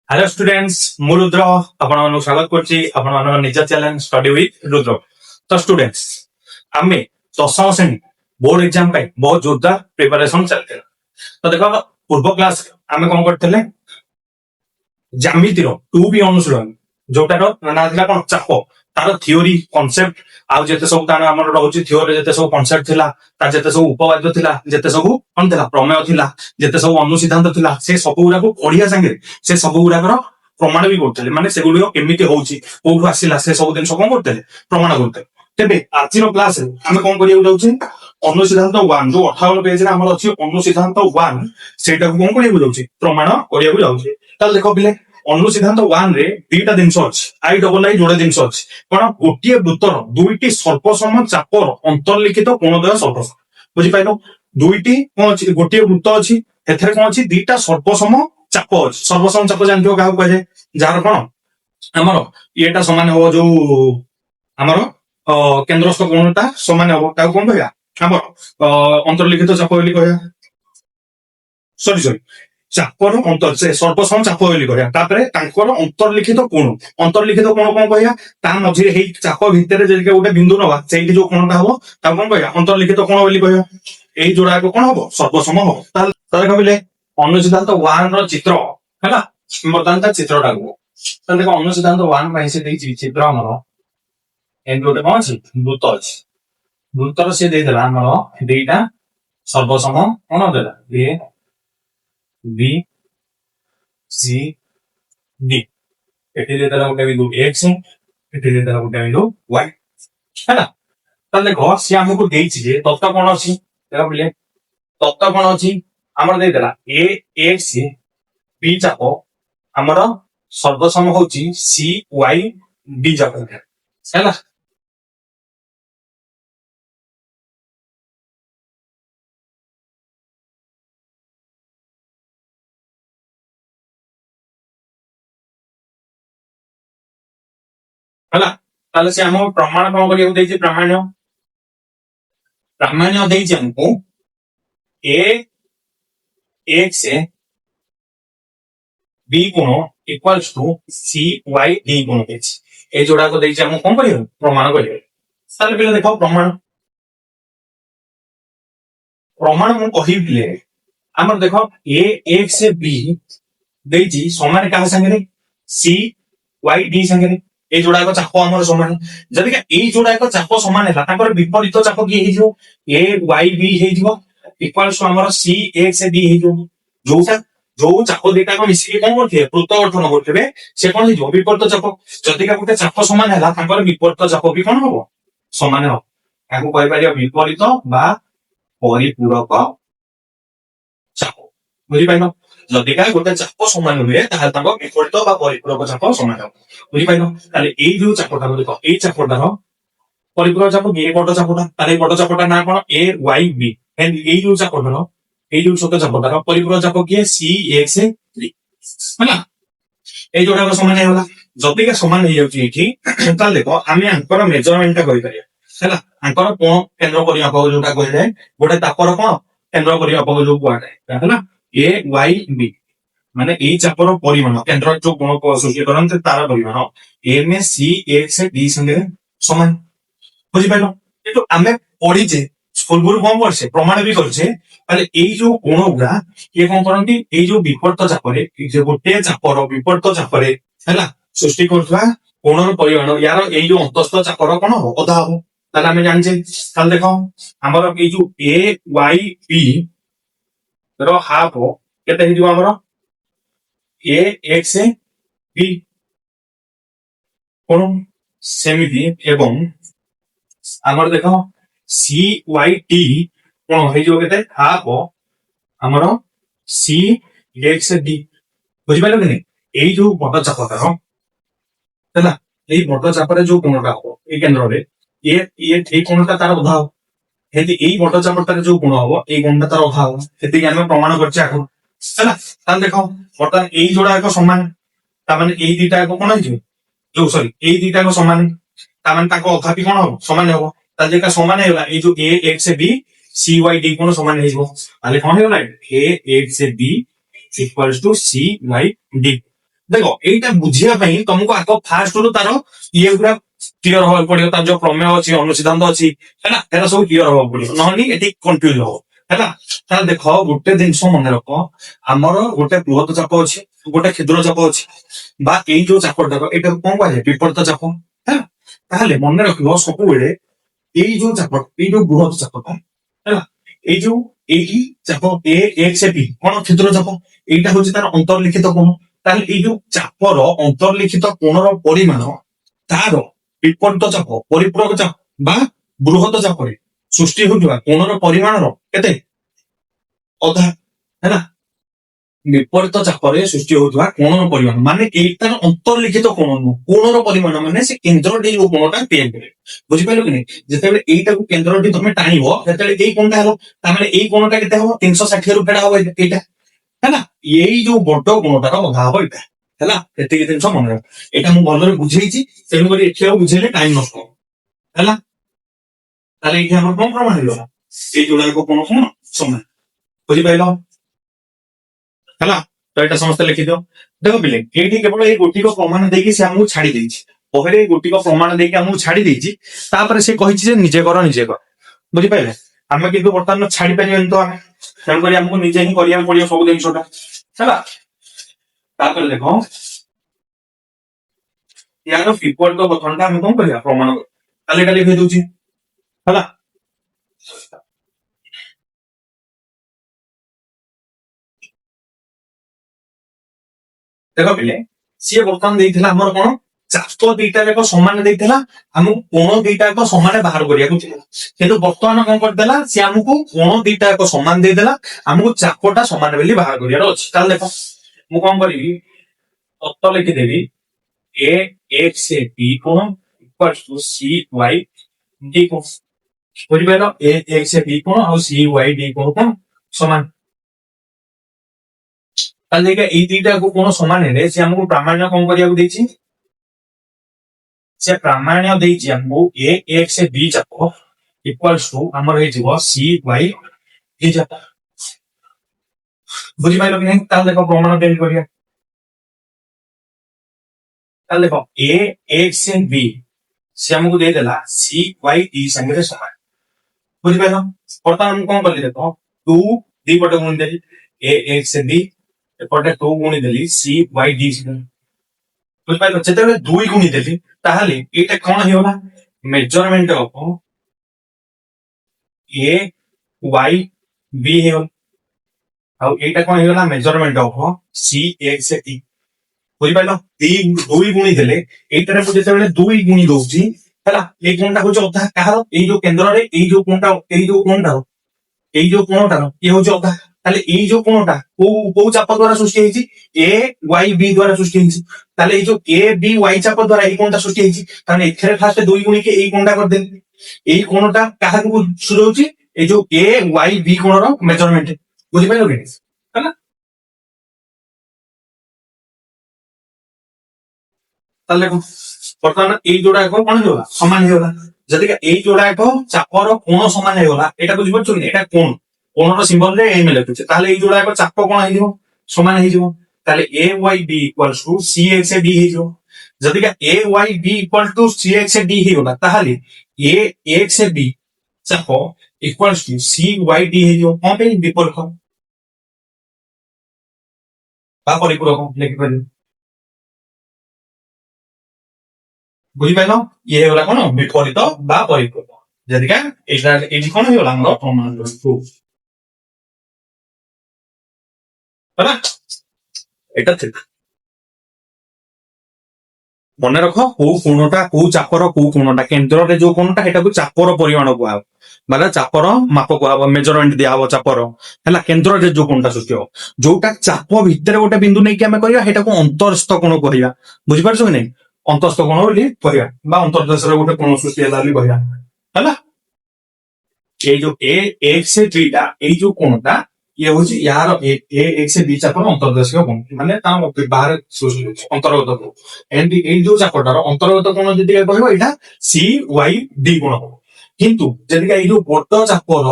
Hello students मु रुद्र आपण स्वागत करछि आपण निज चैनल स्टडी विथ रुद्र। तो स्टूडेंट्स आमे दशम श्रेणी बोर्ड एग्जाम पे बहुत जोरदार प्रिपरेशन चलते। तो देखो पूर्व क्लास आमे कोन करथले ज्यामितिर 2B अनुशीलन जोटार ना थिला कोन चाप तार थ्योरी कांसेप्ट आउ जेते सब तार हमर रहउछि थ्योरी जेते सब कांसेप्ट थिला ता जेते सब उपवाद्य थिला जेते सब कोन थिला प्रमेय थिला जेते सब अनुसिद्धांत थिला से सब गुडा को पढिया संगे से सब गुडा प्रमाण भी करते माने से गुडा केमिति होउछि कोठु आसिला से सब दिन कोन करते प्रमाण करते। तेबे आजिनो क्लास रे हमें कोन करिया जाउछि अनुसिद्धांत 1 जो 58 पेज रे हमर अछि अनुसिद्धांत 1 सेटा को कोन करिया जाउछि प्रमाण करिया जाउछि। ताल देखो बिले अनुसिद्धांत 1 रे दुईटा जिंस अछि आई डबल आई जोडे जिंस अछि कोन गोटिए वृत्तर दुईटी सर्वसम चापर अंतर्लिखित कोणद्वय सर्वसम बुझि पाइलो दुईटी कोन अछि गोटिए वृत्त अछि एथरे कोन अछि दुईटा सर्वसम चाप अछि सर्वसम चाप जानथियो काहू कहे जार कोन हमर एटा समान हो जो हमर केंद्रस्थ कोणटा समान हो काहू कोन कहया हमर अंतर्लिखित चाप बोली कहया सॉरी चापर अंतर से सर्वसम चाप बोली कहया तापरे तांकर अंतर्लिखित कोण कोन कहया ता मझिरे हेई चाप भितरे जे गोटे बिंदु नवा सेठी जो कोणटा हो ता कोन कहया अंतर्लिखित कोण बोली कहया एई जोड़ा को कोन हो सर्वसम हो ताले कहबिले अनुसिद्धांत 1 रो चित्र हैला बर्तमान चित्रटा को तो देखो अनुसिद्धांत 1 में से देछि चित्र हमर एन गोटे कोन अछि वृत्त अछि वृत्तर से दे देला हमर दुईटा सर्वसम कोन देला ए बी सी डी एठी दे देला गोटे बिंदु x एठी दे देला गोटे बिंदु y हैला तो देखो से हमको देछि जे तत्व कोन अछि देखो बिले तत्व कोन अछि हमर दे देला a x b चाप हमर सर्वसम होछि c y d चाप हैला हैला ताले से हम प्रमाण कोन करियो देछि प्रामाण्य देछि हमको a x b कोण equals to c y d कोण देछि ए जोड़ा को देछि हम कोन करियो प्रमाण करियो ताले पहिले देखो प्रमाण मु कहिबिले हमर देखो a x b देछि समान का संगे c y d संगे ए जोड़ा को चाप हमर समान जदि का ए जोड़ा को चाप समान हैला ताकर विपरीत चाप की हे जो a y b हे जो इक्वल्स टू हमर c x d हे जो जो चाप देटा को मिसी कोन करथे वृत्त गठन करथबे से कोन हे जो विपरीत चाप जदि का गुटे चाप समान हैला ताकर विपरीत चाप भी कोन होबो समान हो काको कहि पारियो विपरीत बा परिपूरक चाप बुझि पाइनो जदि का गुटे चाप समान हुए ताहा ताको विपरीत बा परिपूरक चाप समान हो बुझि पाइनो ताले एई जो चापटा देखो एई चापटार परिपूरक चाप ए बड चापटा ताले बड चापटा ना कोन a y b एंड एई जो चापटार एई जो छोट चापटार परिपूरक चाप की c x d हैला एई जोडा को समान हैला जदि का समान हे जाउची एठी ताले देखो आमे आंकर मेजरमेंट टा करि पारिया हैला आंकर कोन केंद्र करिया को जोटा कहले गोटे तापर कोन केंद्र करिया को जो कुआटे हैला a y b माने एई चापर परिमाण केंद्र जो गुण को सृष्टि करन्ते तार परिमाण m c x d संगे समान बुझि पाइलो ए तो आमे पढी जे स्कूल गुरु कोन करछे प्रमाण भी करछे ताले एई जो गुण गुडा के कोन करन्ती एई जो विपरीत चापरे जे गोटे चापर विपरीत चापरे हैला सृष्टि करथवा कोणर परिमाण यार एई जो अंतस्थ चापर कोन हो अधा हो ताले आमे जानछे ताले देखो हमर एई जो a y b रो हाफ हो केते हे जो हमर a x b कोन सेमिति एवं हमर देखो c y t कोन हे जो केते हाफ हमर c x d बुझि पाइलो कि एई जो बड चापटा हो हैला एई बड चापरे जो कोणटा हो ए केंद्र रे ये ठीक कोणटा तार उधा हो हेति एई बड चापटा जो कोण हो ए कोणटा तार उधा हो हेति हम प्रमाण करछि आको हैला तान देखो बर्तमान एई जोड़ा को समान ता माने एई दुटा को कोन हे जो सॉरी एई दुटा को समान ता माने ताको अधा भी कोन हो समान हो ता जेका समान हैला ए जो a x b c y d कोन समान हे जो ताले कोन हेला a x b equals to c y d ଦେଖ ଏଇଟା ବୁଝିବା ପାଇଁ ତମକୁ ଆଗ ଫାର୍ଷ୍ଟ ରୁ ତାର ଇଏ ଗୁଡା କ୍ଲିୟର ହବାକୁ ପଡିବ, ତାର ଯୋଉ ପ୍ରମେୟ ଅଛି ଅନୁସିଦ୍ଧାନ୍ତ ଅଛି ହେଲା, ଏରା ସବୁ କ୍ଲିୟର ହବାକୁ ପଡିବ, ନହେଲେ ଏଠି କନଫ୍ୟୁଜ ହବ ହେଲା। ତାହେଲେ ଦେଖ ଗୋଟେ ଜିନିଷ ମନେ ରଖ, ଆମର ଗୋଟେ ବୃହତ ଚାପ ଅଛି, ଗୋଟେ କ୍ଷୁଦ୍ର ଚାପ ଅଛି, ବା ଏଇ ଯୋଉ ଚାପଟା ଏଇଟାକୁ କଣ କୁହାଯାଏ ବିପରୀତ ଚାପ ହେଲା। ତାହେଲେ ମନେ ରଖିବ ସବୁବେଳେ ଏଇ ଯୋଉ ଚାପ, ଏଇ ଯୋଉ ବୃହତ ଚାପଟା ହେଲା, ଏଇ ଯୋଉ ଏଇଠି ଚାପ ଏ ଏକ୍ସ ବି କଣ କ୍ଷୁଦ୍ର ଚାପ, এইটা হচ্ছে তার অন্তর্লিখিত কোণ। তাহলে এই ଯୋଉ ଚାପର ଅନ୍ତର୍ଲିଖିତ କୋଣର ପରିମାଣ ତାର ବିପରୀତ ଚାପ ପରିପୂରକ ଚାପ ବା ବୃହତ ଚାପରେ ସୃଷ୍ଟି ହେଉଥିବା କୋଣର ପରିମାଣର କେତେ ଅଧା ହେଲା। ବିପରୀତ ଚାପରେ ସୃଷ୍ଟି ହେଉଥିବା କୋଣର ପରିମାଣ ମାନେ ଏଇଟାର ଅନ୍ତର୍ଲିଖିତ କୋଣ ନୁହଁ, କୋଣର ପରିମାଣ ମାନେ ସେ କେନ୍ଦ୍ରଟି ଯୋଉ କୋଣଟା ତିଆରି କରେ, ବୁଝିପାରିଲ କି ନାହିଁ। ଯେତେବେଳେ ଏଇଟାକୁ କେନ୍ଦ୍ରଟି ତମେ ଟାଣିବ, ଯେତେବେଳେ ଏଇ କୋଣଟା ହେବ, ତାମାନେ ଏଇ କୋଣଟା କେତେ ହବ 360 ରୁ ଫେଡା ହବ ଏଇଟା ହେଲା। ଏଇ ଯୋଉ ବଡ କୋଣଟାର ଅଧା ହବ ଏଇଟା ହେଲା। ଏତିକି ଜିନିଷ ମନେ ରଖ, ଏଇଟା ମୁଁ ଭଲରେ ବୁଝେଇଛି, ତେଣୁକରି ଏଠି ଆଉ ବୁଝେଇଲେ ଟାଇମ ନଷ୍ଟ ହବ ହେଲା। ତାହେଲେ ଏଇଠି ଆମର କଣ ପ୍ରମାଣ ହେଇଗଲା, ଏଇ ଯୋଉଟାକ କୋଣ କଣ ସମାନ, ବୁଝିପାରିଲ ହେଲା। ତ ଏଇଟା ସମସ୍ତେ ଲେଖିଦିଅ। ଦେଖ ପିଲେ ଏଇଠି କେବଳ ଏଇ ଗୋଟିକ ପ୍ରମାଣ ଦେଇକି ସେ ଆମକୁ ଛାଡି ଦେଇଛି, ବହିରେ ଏଇ ଗୋଟିକ ପ୍ରମାଣ ଦେଇକି ଆମକୁ ଛାଡି ଦେଇଛି, ତାପରେ ସେ କହିଛି ଯେ ନିଜେ କର ନିଜେ କର, ବୁଝିପାରିଲେ। ଆମେ କିନ୍ତୁ ବର୍ତ୍ତମାନ ଛାଡି ପାରିବାନି ତ ଆମେ, ତେଣୁକରି ଆମକୁ ନିଜେ ହିଁ କରିବାକୁ ପଡିବ ସବୁ ଜିନିଷଟା ହେଲା। ତାପରେ ଦେଖ ୟାର ବିପରୀତ ଗଠନଟା ଆମେ କଣ କରିବା ପ୍ରମାଣ, ତାହେଲେ ଏଇଟା ଲେଖି ଦଉଛି ହେଲା। ଦେଖ ପିଲେ ସିଏ ବର୍ତ୍ତମାନ ଦେଇଥିଲା ଆମର କଣ, ଚାପ ଦିଟା ଯାକ ସମାନ ଦେଇଥିଲା, ଆମକୁ କୋଣ ଦିଟା ଯାକ ସମାନ ବାହାର କରିବାକୁ ଥିଲା। କିନ୍ତୁ ବର୍ତ୍ତମାନ କଣ କରିଦେଲା, ସିଏ ଆମକୁ କୋଣ ଦିଟା ଯାକ ସମାନ ଦେଇଦେଲା, ଆମକୁ ଚାପଟା ସମାନ ବୋଲି ବାହାର କରିବାର ଅଛି। ତାହେଲେ ଦେଖ ମୁଁ କଣ କରିବି, ତତ୍ତ ଲେଖିଦେବି ଏ ଏକ୍ସ ବି କୋଣ equals to C Y D କୋଣ, ବୁଝିପାରିଲ। ଏ ଏକ୍ସ ବି କୋଣ ଆଉ ସି ୱାଇ ଡି କୋଣ କଣ ସମାନ। ତାହେଲେ ଏଇ ଦିଟାକୁ କୋଣ ସମାନ ହେଲେ ସେ ଆମକୁ ପ୍ରାମାଣ୍ୟ କଣ କରିବାକୁ ଦେଇଛି, ସେ ପ୍ରାମାଣ୍ୟ ଦେଇଛି ଆମକୁ ଏ ଏକ୍ସ ବି ଚାପ ଇକ୍ୱାଲ୍ସ ଟୁ ଆମର ହେଇଯିବ ସି ୱାଇ ଡି ଚାପ, ବୁଝିପାରିଲ କି ନାହିଁ। ତାହେଲେ ଦେଖ ପ୍ରମାଣ କେମିତି କରିବା, ତାହେଲେ ଦେଖ ଏ ଏକ୍ସ ବି ସେ ଆମକୁ ଦେଇଦେଲା ସି ୱାଇ ଡି ସାଙ୍ଗରେ ସମାନ, ବୁଝିପାରିଲ। ବର୍ତ୍ତମାନ ମୁଁ କଣ କଲି ଦେଖ, ଟୁ ଦି ପଟେ ଗୁଣି ଦେଲି, ଏ ଏକ୍ସ ବି ଏପଟେ ଟୁ ଗୁଣି ଦେଲି ସି ୱାଇ ଡି, ବୁଝିପାରିଲ। ଯେତେବେଳେ ଦୁଇ ଗୁଣି ଦେଲି ତାହେଲେ ଏଇଟା କଣ ହେଇଗଲା, ମେଜରମେଣ୍ଟ ଅଫ ଏ ୱାଇ ବି ହେଇଗଲା, ଆଉ ଏଇଟା କଣ ହେଇଗଲା ମେଜରମେଣ୍ଟ ଅଫ ସି ଏକ୍ସ ଟି, ବୁଝିପାରିଲ। ଦୁଇ ଗୁଣି ଦେଲେ ଏଇଟାରେ ମୁଁ ଯେତେବେଳେ ଦୁଇ ଗୁଣି ଦଉଛି ହେଲା, ଏଇ କୋଣଟା ହଉଛି ଅଧା କାହାର, ଏଇ ଯୋଉ କେନ୍ଦ୍ରରେ ଏଇ ଯୋଉ କୋଣଟା, ଏଇ ଯୋଉ କୋଣଟାର ଇଏ ହଉଛି ଅଧା। ତାହେଲେ ଏଇ ଯୋଉ କୋଣଟା କୋଉ କୋଉ ଚାପ ଦ୍ଵାରା ସୃଷ୍ଟି ହେଇଛି, ଏ ୱାଇ ବି ଦ୍ଵାରା ସୃଷ୍ଟି ହେଇଛି। ତାହେଲେ ଏଇ ଯୋଉ ଏ ବି ୱାଇ ଚାପ ଦ୍ଵାରା ଏଇ କୋଣଟା ସୃଷ୍ଟି ହେଇଛି, ତାହେଲେ ଏଥିରେ ଫାଷ୍ଟ ଦୁଇ ଗୁଣିକି ଏଇ କୋଣଟା କରିଦେଲି, ଏଇ କୋଣଟା କାହାକୁ ସୂଚାଉଛି, ଏଇ ଯୋଉ ଏ ୱାଇ ବି କୋଣର ମେଜରମେଣ୍ଟ, ବୁଝିପାରିଲ କି ହେଲା। ତାହେଲେ ବର୍ତ୍ତମାନ ଏଇ ଯୋଉଟା କଣ ହେଇଗଲା ସମାନ ହେଇଗଲା, ଯଦି ଏଇ ଯୋଉଟା ଚାପର କୋଣ ସମାନ ହେଇଗଲା, ଏଇଟା ବୁଝିପାରୁଛ କି ଏଇଟା କୋଣ, କୋଣର ସିମ୍ବଲ ରେ ଏମ ଲେଖୁଛେ, ତାହେଲେ ଏଇ ଯୋଉଟା ଚାପ କଣ ହେଇଯିବ ସମାନ ହେଇଯିବ। ତାହେଲେ A Y B equals to C X D ହେଇଯିବ। ଯଦି A Y B equal to C X D ହେଇଗଲା, ତାହେଲେ ଏ ଏକ୍ସ ବି ଚାପ equals to C Y D ହେଇଯିବ। କଣ ପାଇଁ ବିପରୀତ ବା ପରିପୂରକ ଲେଖିପାରିବେ, ବୁଝିପାରିଲ। ଇଏ ହେଇଗଲା କଣ ବିପରୀତ ବା ପରିପୂରକ, ଯଦିକା ଏଇଟା ଏଇଠି କଣ ହେଇଗଲା ଆମର ପ୍ରମାଣ ହେଲା। এটা ଥିଲା, ମନେ ରଖ କୋଉ କୋଣଟା କୋଉ ଚାପର କୋଉ କୋଣଟା, କେନ୍ଦ୍ରରେ ଯୋଉ କୋଣଟା ସେଟାକୁ ଚାପର ପରିମାଣ କୁହାହବ, ମାନେ ଚାପର ମାପ କୁହାହବ, ମେଜରମେଣ୍ଟ ଦିଆହବ ଚାପର ହେଲା। କେନ୍ଦ୍ରରେ ଯୋଉ କୋଣଟା ସୃଷ୍ଟି ହବ, ଯୋଉଟା ଚାପ ଭିତରେ ଗୋଟେ ବିନ୍ଦୁ ନେଇକି ଆମେ କରିବା ସେଟାକୁ ଅନ୍ତରସ୍ଥ କୋଣ କହିବା, ବୁଝିପାରୁଛ କି ନାଇଁ। ଅନ୍ତସ୍ଥ କୋଣ ବୋଲି କହିବା ବା ଅନ୍ତର୍ଦେଶରେ ଗୋଟେ କୋଣ ସୃଷ୍ଟି ହେଲା ବୋଲି କହିବା ହେଲା। ଏଇ ଯୋଉ ଏ ଏକ୍ସ ଟା ଏଇ ଯୋଉ କୋଣଟା ଇଏ ହଉଛି ୟାର ଏ ଏକ୍ସ ବି ଚାପର ଅନ୍ତର୍ଦେଶୀୟ କୋଣ, ମାନେ ତା ବାହାରେ ଅନ୍ତର୍ଗତ କୋଣ। ଏମିତି ଏଇ ଯୋଉ ଚାପଟାର ଅନ୍ତର୍ଗତ କୋଣ ଯଦି କହିବ ଏଇଟା ସି ୱାଇ ଡି କୋଣ ହବ। କିନ୍ତୁ ଯଦି ଏଇ ଯୋଉ ବଡ ଚାପର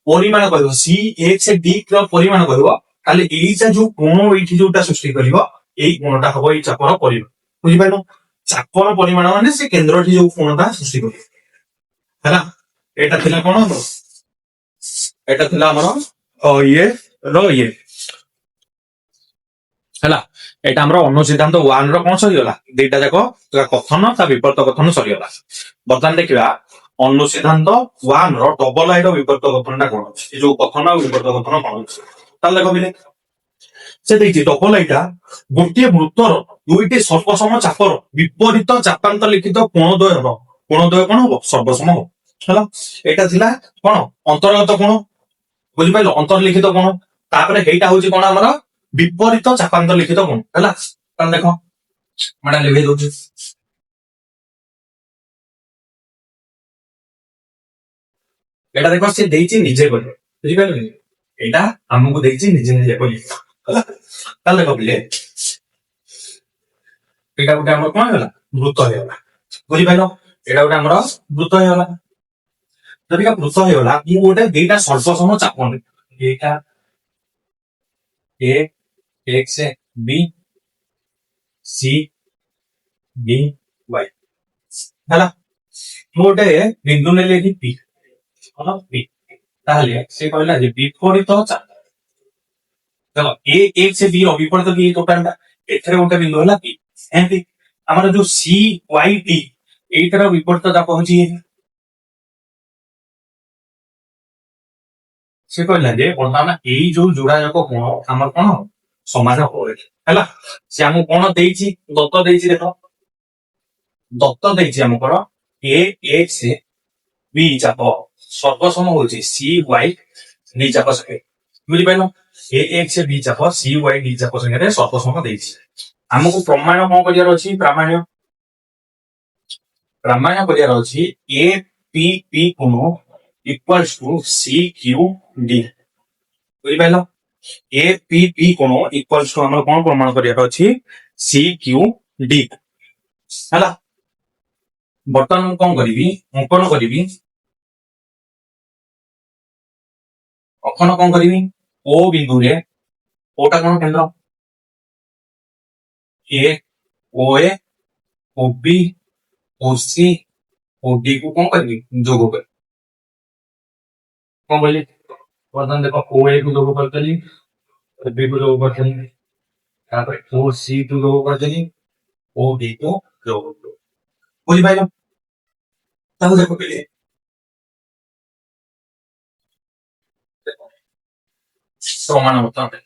ପରିମାଣ କହିବ ସି ଏକ୍ସ ଡି ର ପରିମାଣ କହିବ, ତାହେଲେ ଏଇଟା ଯୋଉ କୋଣ ଏଇଠି ଯୋଉଟା ସୃଷ୍ଟି କରିବ এই কোণটা হব এই চাপর পরিমাণ বুঝিপার চাপর পরিমাণ মানে সে কেন্দ্রটি যে কোণটা সৃষ্টি করে ହେଲା এটা ଥିଲା কোণ এটা ଥିଲା ଆମର ଇଏ ର ଇଏ ହେଲା ଏଇଟା ଆମର ଅନୁସିଦ୍ଧାନ୍ତ 1 ର କଣ ସରିଗଲା ଦିଟା ଯାକ କଥନ ତା ବିପରୀତ କଥନ ସରିଗଲା ବର୍ତ୍ତମାନ ଦେଖିବା ଅନୁସିଦ୍ଧାନ୍ତ 1 ର ଡବଲ ଆଇ ର ବିପରୀତ କଥନଟା କଣ ଅଛି ଏ ଯୋଉ କଥନ ଆଉ ବିପରୀତ କଥନ କଣ ଅଛି ତାହେଲେ ଦେଖ ବିଲେ ସେ ଦେଇଛି ଡବଲ ଆଇଟା ଗୋଟିଏ ବୃତ୍ତର ଦୁଇଟି ସର୍ବସମ ଚାପର ବିପରୀତ ଚାପାନ୍ତ ଲିଖିତ କୋଣଦ୍ୱୟ କଣ ହବ ସର୍ବସମ ହବ ହେଲା ଏଇଟା ଥିଲା କଣ ଅନ୍ତର୍ଗତ କୋଣ ବୁଝିପାରିଲ ଅନ୍ତର୍ଲିଖିତ କୋଣ ତାପରେ ହେଇଟା ହଉଛି କଣ ଆମର ବିପରୀତ ଚାପାନ୍ତ ଲିଖିତ କୋଣ ହେଲା ତାହେଲେ ଦେଖ ମାନେ ଲେଖେଇ ଦଉଛି ଏଇଟା ଦେଖ ସେ ଦେଇଛି ନିଜେ କହିବ ବୁଝିପାରିଲ ଏଇଟା ଆମକୁ ଦେଇଛି ନିଜେ ନିଜେ କହିବ ହେଲା ତାହେଲେ ଦେଖ ପିଲେ ଏଇଟା ଗୋଟେ ଆମର କଣ ହେଇଗଲା ବୃତ୍ତ ହେଇଗଲା ବୁଝିପାରିଲ ଏଇଟା ଗୋଟେ ଆମର ବୃତ୍ତ ହେଇଗଲା ଯଦି ବୃତ୍ତ ହେଇଗଲା ମୁଁ ଗୋଟେ ଦିଟା ସର୍ବସମ ଚାପ ଏଇଟା A X B C B Y ହେଲା ମୁଁ ଗୋଟେ ବିନ୍ଦୁ ନେଲି ଏଠି ପି ପି ତାହେଲେ ସେ କହିଲା ଯେ ବିପରୀତ ଚାପ ଦେଖ ଏ ଏକ୍ସ ବି ର ବିପରୀତ କି ଟୋଟାଲଟା ଏଥିରେ ଗୋଟେ ବିନ୍ଦୁ ହେଲା ପି ଏମିତି ଆମର ଯୋଉ ସି ୱାଇ ଟି ଏଇଟାର ବିପରୀତ ଚାପ ହଉଛି ସେ କହିଲା ଯେ ବର୍ତ୍ତମାନ ଏଇ ଯୋଉ ଯୋଗାଯୋଗ କୋଣ ଆମର କଣ ସମାନ ହବ ହେଲା ସେ ଆମକୁ କଣ ଦେଇଛି ଦତ୍ତ ଦେଇଛି ଦେଖ ଦତ୍ତ ଦେଇଛି ଆମଙ୍କର ଏ ଏକ୍ସ ବି ଚାପ ସର୍ବସମ ହଉଛି ସି ୱାଇ ଡି ଚାପ ସାଙ୍ଗେ ବୁଝିପାରିଲ ଏ ଏକ୍ସ ବି ଚାପ ସି ୱାଇ ଡି ଚାପ ସାଙ୍ଗରେ ସର୍ବସମ ଦେଇଛି ଆମକୁ ପ୍ରମାଣ କଣ କରିବାର ଅଛି ପ୍ରାମାଣ୍ୟ କରିବାର ଅଛି ଏ ପି ପି କୋଣ equals to C Q D ବୁଝିପାରିଲ ଏ ପି ପି କୋଣ ଇକ୍ୱାଲ୍ସ ଟୁ ଆମର କଣ ପ୍ରମାଣ କରିବାର ଅଛି ସି କ୍ୟୁ ଡି ହେଲା ବର୍ତ୍ତମାନ ମୁଁ କଣ କରିବି ଅଙ୍କନ କରିବି ଅଙ୍କନ କଣ କରିବି ଓ ବିନ୍ଦୁରେ ଓଟା କଣ କେନ୍ଦ୍ର ଏ ଓ ଏ ଓ ବି ଓ ସି ଓ ଡି କୁ କଣ କରିବି ଯୋଗ କରିବି କଣ କହିଲି ବର୍ତ୍ତମାନ ଦେଖ ଓ ଏ କୁ ଯୋଗ କରିଦେଲି ବି କୁ ଯୋଗ କରିଦେଲି ତାପରେ ଓ ସି କୁ ଯୋଗ କରିଦେଲି ଓ ଡି କୁ ଯୋଗ କରିଦେଲି ବୁଝିପାରିଲ ତାକୁ ଦେଖ ପିଲେ ସମାନ ବର୍ତ୍ତମାନ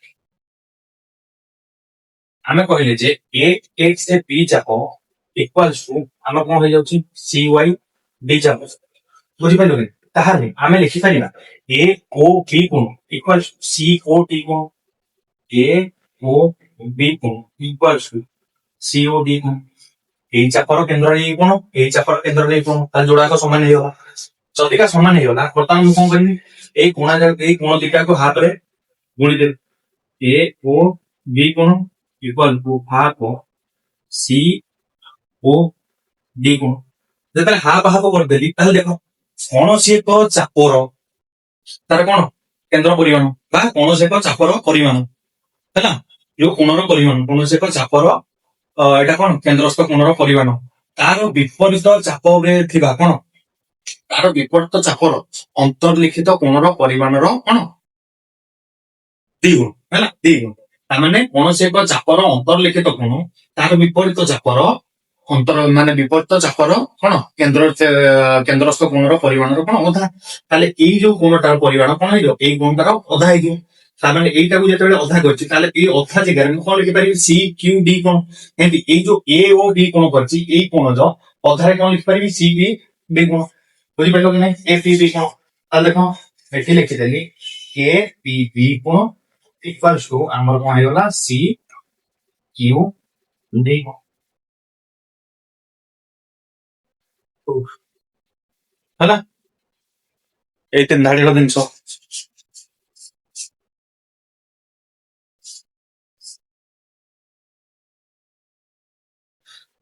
ଆମେ କହିଲେ ଯେ ଏ ଏକ୍ସ ପି ଚାପ ଇକ୍ୱାଲ୍ସ ଟୁ ଆମର କଣ ହେଇଯାଉଛି ସି ୱାଇ ଡି ଚାପ ବୁଝିପାରିଲ କି ତାହେଲେ ଆମେ ଲେଖିପାରିବା ଏ ଓ ବି କୋଣ ଇକ୍ୱାଲ୍ସ ସି ଓ ଡି କୋଣ ଏ ଓ ବି କୋଣ equals to C O D କୋଣ ଏଇ ଚାପର କେନ୍ଦ୍ରରେ ଏଇ କୋଣ ଏଇ ଚାପର କେନ୍ଦ୍ରରେ ଏଇ କୋଣ ତାହେଲେ ଯୋଡ଼ାକ ସମାନ ହେଇଗଲା ଯଦିକା ସମାନ ହେଇଗଲା ବର୍ତ୍ତମାନ ମୁଁ କଣ କରିବି ଏଇ କୋଣ ଦିଟାକୁ ହାତରେ ଗୁଣିଦେବି ଏ ଓ ବି କୋଣ equal to half C O D କୋଣ ଯେତେବେଳେ ହାଫ ହାଫ କରିଦେଲି ତାହେଲେ ଦେଖ କୌଣସି ଏକ ଚାପର ତାର କଣ କେନ୍ଦ୍ର ପରିମାଣ ବା କୌଣସି ଏକ ଚାପର ପରିମାଣ ହେଲା ଯୋଉ କୋଣର ପରିମାଣ କୌଣସି ଏକ ଚାପର ଏଇଟା କଣ କେନ୍ଦ୍ରସ୍ଥ କୋଣର ପରିମାଣ ତାର ବିପରୀତ ଚାପରେ ଥିବା କଣ ତାର ବିପରୀତ ଚାପର ଅନ୍ତର୍ଲିଖିତ କୋଣର ପରିମାଣର କଣ ଦ୍ୱିଗୁଣ ହେଲା ଦ୍ୱିଗୁଣ ତାମାନେ କୌଣସି ଏକ ଚାପର ଅନ୍ତର୍ଲିଖିତ କୋଣ ତାର ବିପରୀତ ଚାପର ମାନେ ବିପରୀତ ଚାପର କଣ କେନ୍ଦ୍ରସ୍ଥ କୋଣର ପରିମାଣର କଣ ଅଧା ତାହେଲେ ଏଇ ଯୋଉ କୋଣଟାର ପରିମାଣ କଣ ହେଇଯିବ ଏଇ କୋଣଟାର ଅଧା ହେଇଯିବ ତାମାନେ ଏଇଟାକୁ ଯେତେବେଳେ ଅଧା କରିଛି ତାହେଲେ ଏଇ ଅଧା ଜାଗାରେ ମୁଁ କଣ ଲେଖିପାରିବି ସି କ୍ୟୁ ଡି କୋଣ ଏମିତି ଏଇ ଯୋଉ ଏ ଓ ବି କୋଣ କରିଛି ଏଇ କୋଣ ଯୋ ଅଧାରେ କଣ ଲେଖିପାରିବି ସି ବି ଡି କୋଣ ବୁଝିପାରିଲ କି ନାହିଁ ଏ ପି ବି କୋଣ ତାହେଲେ ଦେଖ ଏଠି ଲେଖିଦେଲି ଏ ପି ବି କୋଣ ଇକ୍ୱାଲ୍ସ ଟୁ ଆମର କଣ ହେଇଗଲା ସି କ୍ୟୁ ଡି ହେଲା ଏଇ ତିନି ଧାଡିର ଜିନିଷ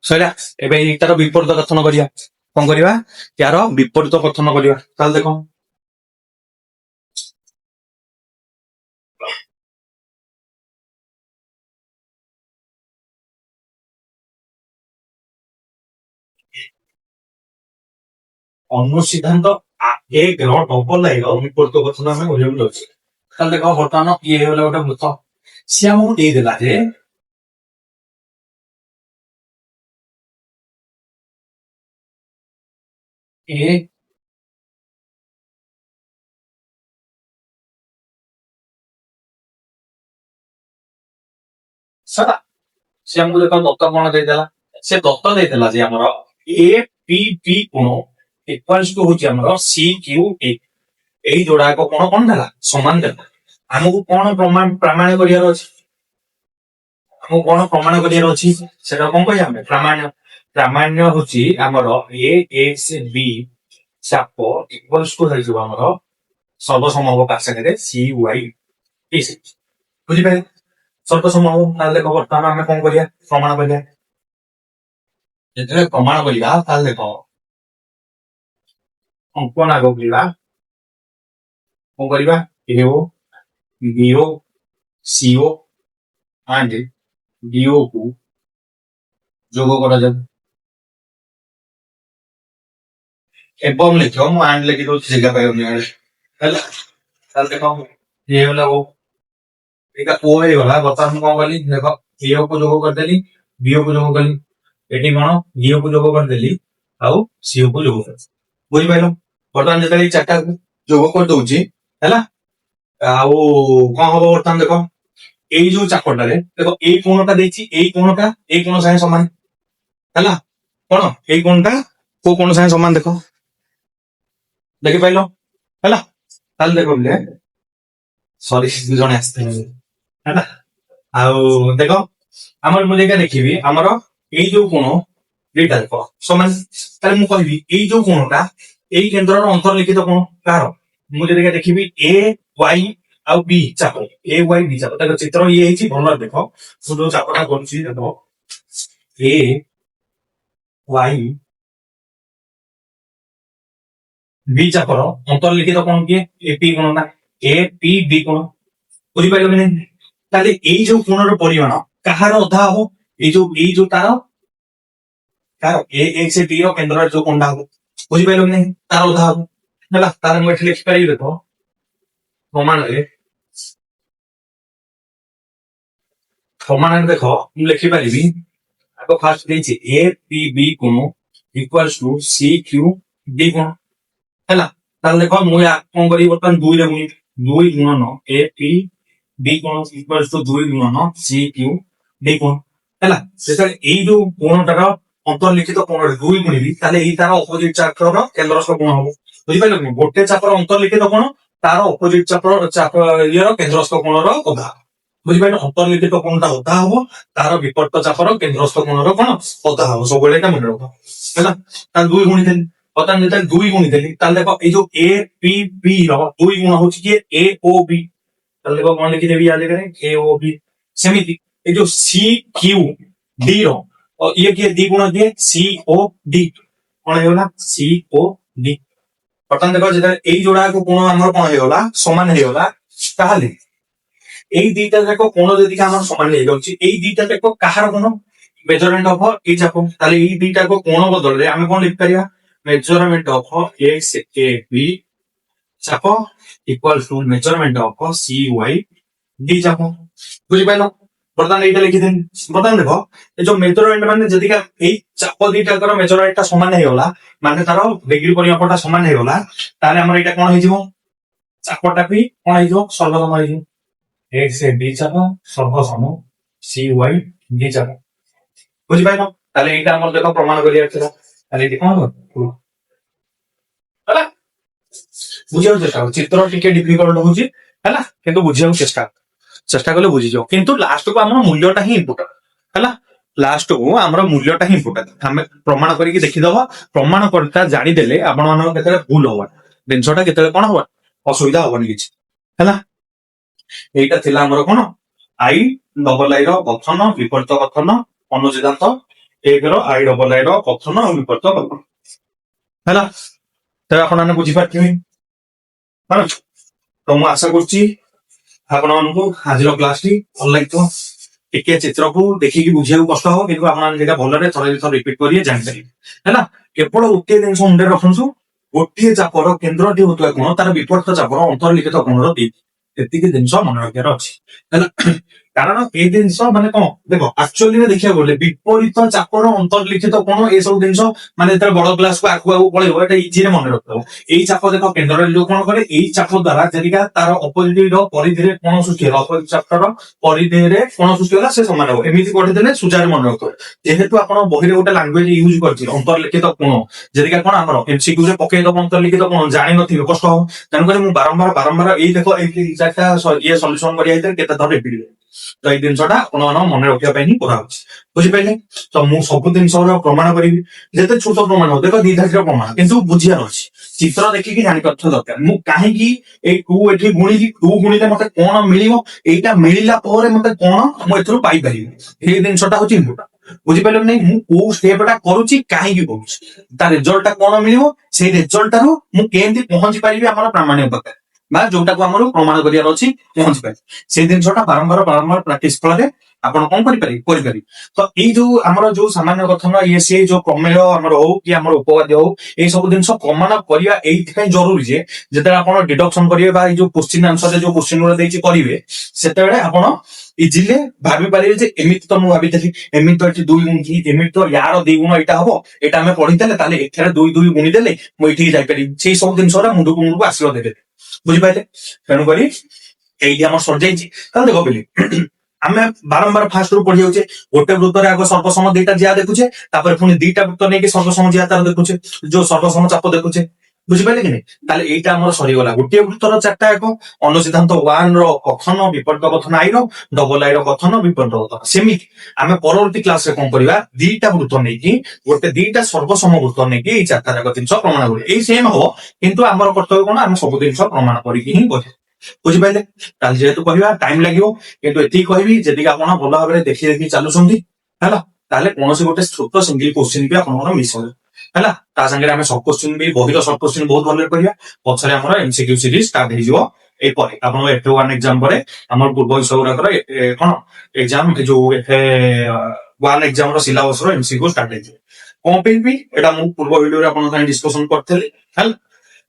ସରିଲା ଏବେ ଏଇଟାର ବିପରୀତ କଥନ କରିବା କଣ କରିବା ୟାର ବିପରୀତ କଥନ କରିବା ତାହେଲେ ଦେଖ ଅନୁସିଦ୍ଧାନ୍ତ ଏକ ର ଡବଲ ଆଇ ର ବିପରୀତ ଗଠନ ଆମେ ବୁଝିବାକୁ ଯାଉଛେ। ତାହେଲେ ଦେଖ ବର୍ତ୍ତମାନ ଇଏ ହେଇଗଲା ଗୋଟେ ବୃତ୍ତ, ସିଏ ଆମକୁ ଦେଇଦେଲା ଯେ ଏ ସଟା ସେ ଆମକୁ ଦେଖ ଦତ୍ତ କଣ ଦେଇଦେଲା, ସେ ଦତ୍ତ ଦେଇଦେଲା ଯେ ଆମର ଏ ପି ପି କୋଣ ଇକ୍ୱାଲ୍ସ ଟୁ ହଉଛି ଆମର ସି କ୍ୟୁ ଏ, ଏଇ ଯୋଡ଼ାକ କୋଣ କଣ ଦେଲା ସମାନ ଦେଲା। ଆମକୁ କଣ ପ୍ରମାଣ କରିବାର ଅଛି, ଆମକୁ କଣ ପ୍ରମାଣ କରିବାର ଅଛି ସେଟା କଣ କହିବା ଆମେ ପ୍ରାମାଣ୍ୟ। ପ୍ରାମାଣ୍ୟ ହଉଛି ଆମର ଏ ଏକ୍ସ ବି ଚାପ ଇକ୍ୱାଲ୍ସ ଟୁ ହେଇଯିବ ଆମର ସର୍ବସମ୍ଭବ ପାର୍ଶ୍ୱରେ ସି ୱାଇ ପି ସି। ବୁଝିପାରିଲେ ସର୍ବସମ୍ଭବ। ତାହେଲେ ଦେଖ ବର୍ତ୍ତମାନ ଆମେ କଣ କରିବା ପ୍ରମାଣ କରିବା। ଯେତେବେଳେ ପ୍ରମାଣ କରିବା ତାହେଲେ ଦେଖ ଅଙ୍କନ ଆଗ କରିବା, କଣ କରିବା AO BO CO and DO କୁ ଯୋଗ କରାଯାଉ। ଏବଂ ଲେଖିବ, ମୁଁ ଆଣ୍ଡ ଲେଖି ଦଉଛି ଜାଗା ପାଇବନି ଆଡେ ହେଲା। ତାହେଲେ ଦେଖ ଇଏ ହେଲା ଓ, ଏଇଟା ଓ ହେଇଗଲା। ବର୍ତ୍ତମାନ ମୁଁ କଣ କଲି ଦେଖ ଏଓ କୁ ଯୋଗ କରିଦେଲି, ବିଓ କୁ ଯୋଗ କଲି, ଏଠି କଣ ଇଓ କୁ ଯୋଗ କରିଦେଲି ଆଉ ସିଓ କୁ ଯୋଗ କରିଦେଲି। ବୁଝିପାରିଲ ବର୍ତ୍ତମାନ ଯେତେବେଳେ ଏଇ ଚାରିଟା ଯୋଗ କରିଦଉଛି ହେଲା, ଆଉ କଣ ହବ ବର୍ତ୍ତମାନ ଦେଖ ଏଇ ଯୋଉ ଚାପଟାରେ ଦେଖ ଏଇ କୋଣଟା ଦେଇଛି, ଏଇ କୋଣଟା ଏଇ କୋଣ ସାଙ୍ଗେ ସମାନ ହେଲା। କଣ ଏଇ କୋଣଟା କୋଉ କୋଣ ସାଙ୍ଗେ ସମାନ ଦେଖ, ଦେଖିପାରିଲ ହେଲା। ତାହେଲେ ଦେଖ ସରି ଜଣେ ଆସିଥିଲେ ହେଲା। ଆଉ ଦେଖ ଆମର ମୁଁ ଦେଖିବା ଦେଖିବି ଆମର ଏଇ ଯୋଉ କୋଣ ଦିଟା ଦେଖ ସମାନ, ତାହେଲେ ମୁଁ କହିବି ଏଇ ଯୋଉ କୋଣଟା ଏଇ କେନ୍ଦ୍ରର ଅନ୍ତର୍ଲିଖିତ କୋଣ କାହାର, ମୁଁ ଯଦି ଦେଖିବି ଏ ୱାଇ ଆଉ ବି ଚାପ, ଏ ୱାଇ ବି ଚାପ। ତାଙ୍କ ଚିତ୍ର ଇଏ ହେଇଛି ଭଲରେ ଦେଖ, ମୁଁ ଯୋଉ ଚାପଟା କରୁଛି ଦେଖ ଏ ୱାଇ ବି ଚାପର ଅନ୍ତର୍ଲିଖିତ କୋଣ କିଏ A P କୋଣଟା, A P B କୋଣ। ବୁଝିପାରିଲ କି ନାହିଁ। ତାହେଲେ ଏଇ ଯୋଉ କୋଣର ପରିମାଣ କାହାର ଅଧା ହବ, ଏଇ ଯୋଉ ତାର ଏ ଏକ୍ସ ବି ର କେନ୍ଦ୍ରରେ ଯୋଉ କୋଣଟା ହବ, ବୁଝିପାରିଲ କି ନାହିଁ, ତାର ଅଧା ହବ ହେଲା। ତାହେଲେ ମୁଁ ଏଠି ଲେଖିପାରିବି ଦେଖ ପ୍ରମାଣରେ, ପ୍ରମାଣରେ ଦେଖ ମୁଁ ଲେଖିପାରିବି ଆଗ ଫାଷ୍ଟ ଦେଇଛି ଏ ପି ବି କୋଣ equals to C Q D କୋଣ ହେଲା। ତାହେଲେ ଦେଖ ମୁଁ କଣ କରିବି ବର୍ତ୍ତମାନ ଦୁଇରେ ଗୁଣିବି, 2 ଗୁଣନ ଏ ପି ବି କୋଣ ଇକ୍ୱାଲ୍ସ ଟୁ 2 ଗୁଣନ ସି କ୍ୟୁ ଡି କୋଣ ହେଲା। ସେତେବେଳେ ଏଇ ଯୋଉ କୋଣଟାର ଅନ୍ତର୍ଲିଖିତ କୋଣରେ 2 ଗୁଣିବି, ତାହେଲେ ଏଇ ତାର ଅପୋଜିଟ ଚାପର କେନ୍ଦ୍ରସ୍ଥ କୋଣ ହବ। ବୁଝିପାରିଲ କି ଗୋଟେ ଚାପର ଅନ୍ତର୍ଲିଖିତ କୋଣ ତାର ଅପୋଜିଟ ଚାପ ଇଏର କେନ୍ଦ୍ରସ୍ଥ କୋଣର ଅଧା। ବୁଝିପାରିଲ ଅନ୍ତର୍ଲିଖିତ କୋଣଟା ଅଧା ହବ, ତାର ବିପରୀତ ଚାପର କେନ୍ଦ୍ରସ୍ଥ କୋଣର କଣ ଅଧା ହବ। ସବୁବେଳେ ଏଇଟା ମନେ ରଖ ହେଲା। ତାହେଲେ 2 ଗୁଣିଦେଲି, ବର୍ତ୍ତମାନ ଯେତେବେଳେ 2 ଗୁଣିଦେଲି ତାହେଲେ ଦେଖ ଏଇ ଯୋଉ ଏ ପି ବି ର 2 ଗୁଣ ହଉଛି କିଏ ଏ ଓ ବି, ତାହେଲେ ଦେଖ କଣ ଲେଖିଦେବି ୟା ଜାଗାରେ ଏ ଓ ବି। ସେମିତି ଏଇ ଯୋଉ ସି କ୍ୟୁ ଡି ର ଇଏ କିଏ ଦି ଗୁଣ କିଏ ସି ଓ ଡି, କଣ ହେଇଗଲା ସି ଓ ଡି। ବର୍ତ୍ତମାନ ଦେଖ ଯେତେବେଳେ ଏଇ ଯୋଡ଼ାକ କୋଣ ଆମର କଣ ହେଇଗଲା ସମାନ ହେଇଗଲା, ତାହେଲେ ଏଇ ଦିଟା ଯାକ କୋଣ ଯଦି ଆମର ସମାନ ହେଇଯାଉଛି, ଏଇ ଦିଟା ଯାକ କାହାର କୋଣ ମେଜରମେଣ୍ଟ ଅଫ ଏଇ ଚାପ। ତାହେଲେ ଏଇ ଦିଟାକ କୋଣ ବଦଳରେ ଆମେ କଣ ଲେଖିପାରିବା ମେଜରମେଣ୍ଟ ଅଫ ଏକ୍ସ ଏ ବି ଚାପ equal to measurement of C Y D ଚାପ। ବୁଝିପାରିଲ ବର୍ତ୍ତମାନ ଏଇଟା ଲେଖିଦେଲି। ବର୍ତ୍ତମାନ ଦେଖ ଏ ଯୋଉ ମେଜରମେଣ୍ଟ ମାନେ ଯଦି ଏଇ ଚାପ ଦିଟାକର ମେଜରମେଣ୍ଟଟା ସମାନ ହେଇଗଲା, ମାନେ ତାର ଡିଗ୍ରୀ ପରିମାପଟା ସମାନ ହେଇଗଲା, ତାହେଲେ ଆମର ଏଇଟା କଣ ହେଇଯିବ ଚାପଟା ବି କଣ ହେଇଯିବ ସର୍ବସମ ହେଇଯିବ। एक्स ए बी चाप सर्वसम सी वाई डी चाप। बुझिपाइल ताले एटा हमर देखो प्रमाण करिया छला। ताले एटी कोन होला बुझियो चेष्टा चित्र टिके डिफिकल्ट होउची हैला, किंतु बुझियो चेष्टा चेष्टा करले बुझि जाओ। किंतु लास्ट को हमर मूल्यटा ही इंपोर्टेंट हैला, लास्ट को हमर मूल्यटा ही इंपोर्टेंट। हमें प्रमाण करिके देखि दबा, प्रमाण करता जानि देले आपण मानन केते भूल होबा, दिनसटा केते कोन होबा असुविधा होबनी किछ हैला। এইটা ଥିଲା ଆମର କଣ ଆଇ ଡବଲ ଆଇ ର ଗଠନ ବିପରୀତ ଗଠନ ଅନୁସିଦ୍ଧାନ୍ତ ଏକର ଆଇ ଡବଲ ଆଇ ର ଗଠନ ଆଉ ବିପରୀତ ଗଠନ ହେଲା। ତେବେ ଆପଣମାନେ ବୁଝିପାରିଥିବେ ହେଲା। ତ ମୁଁ ଆଶା କରୁଛି ଆପଣମାନଙ୍କୁ ଆଜିର କ୍ଲାସଟି ଭଲ ଲାଗିଥିବ। ଟିକେ ଚିତ୍ରକୁ ଦେଖିକି ବୁଝିବାକୁ କଷ୍ଟ ହବ, କିନ୍ତୁ ଆପଣମାନେ ଯେଟା ଭଲରେ ଥରେ ରିପିଟ କରି ଜାଣିପାରିବେ ହେଲା। କେବଳ ଗୋଟିଏ ଜିନିଷ ମୁଣ୍ଡରେ ରଖନ୍ତୁ, ଗୋଟିଏ ଚାପର କେନ୍ଦ୍ରଟି ହଉଥିବା କୋଣ ତାର ବିପରୀତ ଚାପର ଅନ୍ତର୍ଲିଖିତ କୋଣର ଦି ଏତିକି ଜିନିଷ ମନେ ରଖିବାର ଅଛି ହେଲା। କାରଣ ଏଇ ଜିନିଷ ମାନେ କଣ ଦେଖ ଆକ୍ଚୁଆଲି ଦେଖିବାକୁ ଗଲେ ବିପରୀତ ଚାପର ଅନ୍ତର୍ଲିଖିତ କୋଣ ଏସବୁ ଜିନିଷ ମାନେ ଯେତେବେଳେ ବଡ କ୍ଲାସକୁ ଆଗକୁ ଆଗକୁ ପଳେଇବ ଏଟା ଇଜିରେ ମନେ ରଖିଦବ। ଏଇ ଚାପ ଦେଖ କେନ୍ଦ୍ରରେ ଯୋଉ କଣ କରେ ଏଇ ଚାପ ଦ୍ଵାରା ଯେତିକା ତାର ଅପୋଜିଟ ପରିଧିରେ କୋଣ ସୃଷ୍ଟି ହେଲା ଅପୋଜିଟ ଚାପର ପରିଧିରେ କୋଣ ସୃଷ୍ଟି ହେଲା ସେ ସମାନ ହବ ଏମିତି ପଢିଦେଲେ ସୁଚାରେ ମନେ ରଖିବ। ଯେହେତୁ ଆପଣ ବହିରେ ଗୋଟେ ଲାଙ୍ଗୁଏଜ ୟୁଜ କରିଥିଲେ ଅନ୍ତର୍ଲିଖିତ କୋଣ ଯେତିକା କଣ ଆମର ଏମସିକ୍ୟୁ ରେ ପକେଇଦବ ଅନ୍ତର୍ଲିଖିତ କୋଣ ଜାଣିନଥିବେ କଷ୍ଟ ହବ। ତେଣୁକରି ମୁଁ ବାରମ୍ବାର ଏଇ ଦେଖ ଏଇ ଚାରିଟା ଇଏ ସଲ୍ୟୁସନ କରିବା ଭିତରେ କେତେ ଥର ରିପିଟ ତ ଏଇ ଜିନିଷଟା ଆପଣ ମନେ ରଖିବା ପାଇଁ ହିଁ କରାହଉଛି ବୁଝିପାରିଲେ। ତ ମୁଁ ସବୁ ଜିନିଷର ପ୍ରମାଣ କରିବି ଯେତେ ଛୋଟ ପ୍ରମାଣ ହଉ ଦେଖ ଦ୍ୱିଧାଂଶୀୟ ପ୍ରମାଣ କିନ୍ତୁ ବୁଝିବାର ଅଛି ଚିତ୍ର ଦେଖିକି ଜାଣିପାରୁଥିବା ଦରକାର। ମୁଁ କାହିଁକି ଏଇ ଟୁ ଏଠି ଗୁଣିଲି ଟୁ ଗୁଣିଲେ ମତେ କଣ ମିଳିବ ଏଇଟା ମିଳିଲା ପରେ ମତେ କଣ ମୁଁ ଏଥିରୁ ପାଇପାରିବି ଏଇ ଜିନିଷଟା ହଉଛି ଇମ୍ପୋର୍ଟାଣ୍ଟ। ବୁଝିପାରିଲେ ନାଇଁ ମୁଁ କୋଉ ଷ୍ଟେପ ଟା କରୁଛି କାହିଁକି କରୁଛି ତା ରେଜଲ୍ଟ ଟା କଣ ମିଳିବ ସେଇ ରେଜଲ୍ଟ ଟାରୁ ମୁଁ କେମିତି ପହଞ୍ଚି ପାରିବି ଆମର ପ୍ରାମାଣିକ ପାଖରେ ବା ଯୋଉଟାକୁ ଆମର ପ୍ରମାଣ କରିବାର ଅଛି ପହଞ୍ଚି ପାରିବି ସେଇ ଜିନିଷଟା ବାରମ୍ବାର ପ୍ରାକ୍ଟିସ ଫଳରେ ଆପଣ କଣ କରିପାରିବେ। ତ ଏଇ ଯୋଉ ଆମର ଯୋଉ ସାମାନ୍ୟ ଗଠନ ଇଏ ସିଏ ଯୋଉ ପ୍ରମେୟ ଆମର ହଉ କି ଆମର ଉପବାଦ୍ୟ ହଉ ଏଇ ସବୁ ଜିନିଷ ପ୍ରମାଣ କରିବା ଏଇଥିପାଇଁ ଜରୁରୀ ଯେ ଯେତେବେଳେ ଆପଣ ଡିଡକ୍ସନ କରିବେ ବା ଏଇ ଯୋଉ କୋଶ୍ଚିନ୍ ଆନ୍ସରରେ ଯୋଉ କୋଶ୍ଚିନ୍ ଗୁଡା ଦେଇଛି କରିବେ ସେତେବେଳେ ଆପଣ ଇଜିଲି ଭାବି ପାରିବେ ଯେ ଏମିତି ତ ମୁଁ ଭାବିଥିଲି ଏମିତି ତ ଏଠି 2 ଗୁଣ ଏମିତି ତ ୟାର 2 ଗୁଣ ଏଇଟା ହବ ଏଇଟା ଆମେ ପଢିଥିଲେ ତାହେଲେ ଏଥିରେ 2 ଗୁଣି ଦେଲେ ମୁଁ ଏଇଠିକି ଯାଇପାରିବି ସେଇ ସବୁ ଜିନିଷ ମୁଣ୍ଡକୁ ଆସିବ ଦେବେ ବୁଝିପାରିଲେ। ତେଣୁକରି ଏଇଠି ଆମର ସରିଯାଇଛି ତାହେଲେ ଦେଖ ବୋଲି ଆମେ ବାରମ୍ବାର ଫାଷ୍ଟ ରୁ ପଢି ଯାଉଛେ ଗୋଟେ ବୃତ୍ତରେ ଆଗ ସର୍ବସମ ଦିଟା ଜିଆ ଦେଖୁଛେ ତାପରେ ପୁଣି ଦିଟା ବୃତ୍ତ ନେଇକି ସର୍ବସମ ଜିଆ ତାର ଦେଖୁଛେ ଯୋଉ ସର୍ବସମ ଚାପ ଦେଖୁଛେ ବୁଝିପାରିଲେ କି ନାଇଁ। ତାହେଲେ ଏଇଟା ଆମର ସରିଗଲା ଗୋଟିଏ ବୃତ୍ତର 4ଟା ଏକ ଅନୁସିଦ୍ଧାନ୍ତ 1 ର କଥନ ବିପରୀତ କଥନ ଆଇ ର ଡବଲ ଆଇ ର କଥନ ବିପରୀତ କଥନ। ସେମିତି ଆମେ ପରବର୍ତ୍ତୀ କ୍ଲାସରେ କଣ କରିବା ଦିଟା ବୃତ୍ତ ନେଇକି ଦିଟା ସର୍ବସମ ବୃତ୍ତ ନେଇକି ଏଇ 4ଟା ଯାକ ଜିନିଷ ପ୍ରମାଣ କରିବା ଏଇ ସେମ ହବ କିନ୍ତୁ ଆମର କର୍ତ୍ତବ୍ୟ କଣ ଆମେ ସବୁ ଜିନିଷ ପ୍ରମାଣ କରିକି ହିଁ କରିବା ବୁଝିପାରିଲେ। ତାହେଲେ ଯେହେତୁ କହିବା ଟାଇମ ଲାଗିବ କିନ୍ତୁ ଏତିକି କହିବି ଯେତିକି ଆପଣ ଭଲ ଭାବରେ ଦେଖି ଚାଲୁଛନ୍ତି ହେଲା ତାହେଲେ କୌଣସି ଗୋଟେ ଛୋଟ ସିଙ୍ଗଲ କୋଶ୍ଚିନ୍ ବି ଆପଣଙ୍କର ମିସ୍ ହବ ହେଲା। ତା ସାଙ୍ଗରେ ଆମେ ସବ୍ କୋଶ୍ଚିନ୍ ବି ବହିର ସବ୍ କୋଶ୍ଚିନ୍ ବହୁତ ଭଲରେ କରିବା ପଛରେ ଆମର ଏମସିକ୍ୟୁ ସିରିଜ ଷ୍ଟାର୍ଟ ହେଇଯିବ ଏପରେ ଆପଣଙ୍କ F1 ଏକ୍ସାମ ପରେ ଆମର ପୂର୍ବ ବିଷୟ ଗୁଡାକର କଣ ଏକ୍ସାମ ଯୋଉ F1 ଏକ୍ସାମ ର ସିଲାବସ ର ଏମସିକ୍ୟୁ ଷ୍ଟାର୍ଟ ହେଇଯିବ। କଣ ପାଇଁ ଏଇଟା ମୁଁ ପୂର୍ବ ଭିଡିଓରେ ଆପଣଙ୍କ ସାଙ୍ଗେ ଡିସ୍କସନ କରିଥିଲି ହେଲା।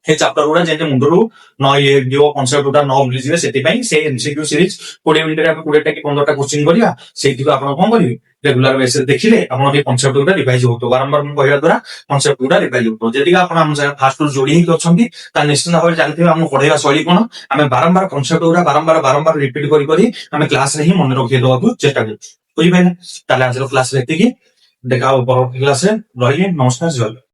हे चैप्टर गुड़ा जेते मुंडरू न ये जो कांसेप्ट गुड़ा न भूली जिवे सेति पई से एमसीक्यू सीरीज 20 मिनिट रे आपण 20 टा कि 15 टा क्वेश्चन करिया सेति को आपण कोन करिवे रेगुलर बेसिस देखिले आपण के कांसेप्ट गुड़ा रिवाइज होतो बारंबार हम कहया द्वारा कांसेप्ट गुड़ा रिवाइज होतो जेति का आपण हम फास्ट रू जोडी ही अछंती ता निश्चित भाव जानथिबे हम पढाइबा शैली कोन हमें बारंबार कांसेप्ट गुड़ा बारंबार रिपीट करी हमें क्लास रे ही मन रखि देबा चेष्टा करू बुझि पाइना ताले आज क्लास रे एति की देखा परवर्ती क्लास रे रहिए नमस्कार जय।